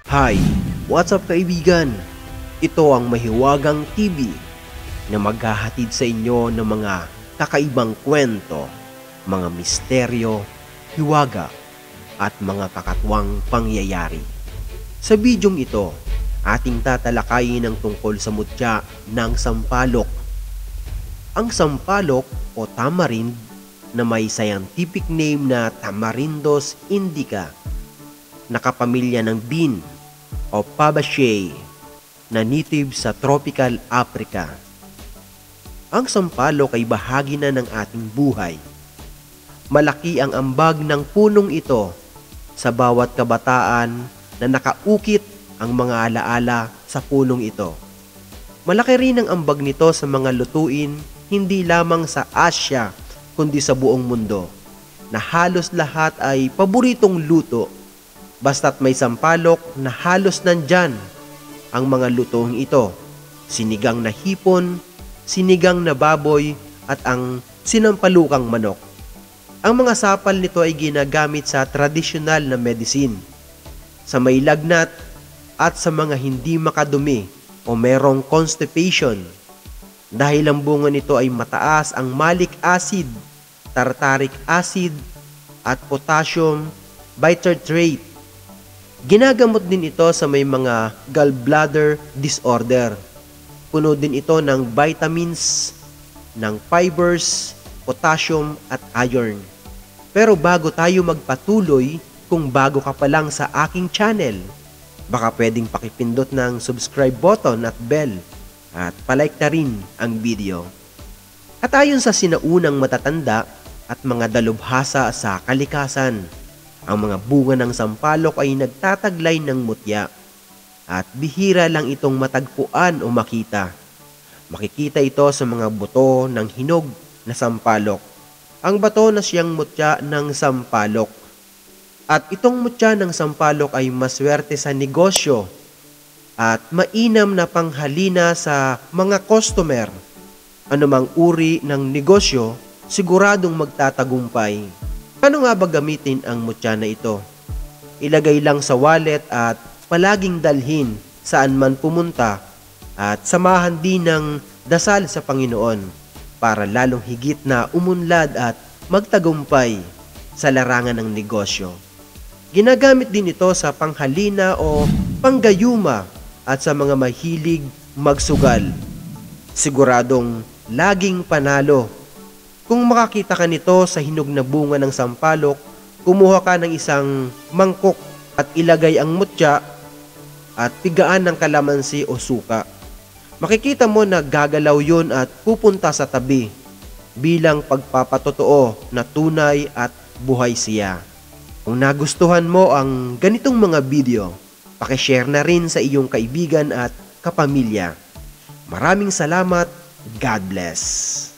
Hi! What's up kaibigan? Ito ang Mahiwagang TV na maghahatid sa inyo ng mga kakaibang kwento, mga misteryo, hiwaga at mga kakatwang pangyayari. Sa bidyong ito, ating tatalakayin ang tungkol sa mutya ng sampalok. Ang sampalok o tamarind na may scientific name na Tamarindus indica, nakapamilya ng bean o Fabaceae na native sa tropical Africa. Ang sampalok ay bahagi na ng ating buhay. Malaki ang ambag ng punong ito sa bawat kabataan na nakaukit ang mga alaala sa punong ito. Malaki rin ang ambag nito sa mga lutuin hindi lamang sa Asya kundi sa buong mundo, na halos lahat ay paboritong luto. Basta't may sampalok na halos nandyan ang mga lutong ito: sinigang na hipon, sinigang na baboy at ang sinampalukang manok. Ang mga sapal nito ay ginagamit sa tradisyonal na medicine, sa may lagnat at sa mga hindi makadumi o merong constipation, dahil ang bunga nito ay mataas ang malic acid, tartaric acid at potassium bitartrate. Ginagamot din ito sa may mga gallbladder disorder. Puno din ito ng vitamins, ng fibers, potassium at iron. Pero bago tayo magpatuloy, kung bago ka pa lang sa aking channel, baka pwedeng pakipindot ng subscribe button at bell at palike na rin ang video. At ayon sa sinaunang matatanda at mga dalubhasa sa kalikasan, ang mga bunga ng sampalok ay nagtataglay ng mutya at bihira lang itong matagpuan o makita. Makikita ito sa mga buto ng hinog na sampalok, ang bato na siyang mutya ng sampalok. At itong mutya ng sampalok ay maswerte sa negosyo at mainam na panghalina sa mga customer. Anumang uri ng negosyo, siguradong magtatagumpay. Paano nga ba gamitin ang mutya na ito? Ilagay lang sa wallet at palaging dalhin saan man pumunta, at samahan din ng dasal sa Panginoon para lalong higit na umunlad at magtagumpay sa larangan ng negosyo. Ginagamit din ito sa panghalina o panggayuma at sa mga mahilig magsugal. Siguradong laging panalo. Kung makakita ka nito sa hinog na bunga ng sampalok, kumuha ka ng isang mangkok at ilagay ang mutya at pigaan ng kalamansi o suka. Makikita mo na gagalaw yun at pupunta sa tabi bilang pagpapatotoo na tunay at buhay siya. Kung nagustuhan mo ang ganitong mga video, pakishare na rin sa iyong kaibigan at kapamilya. Maraming salamat. God bless.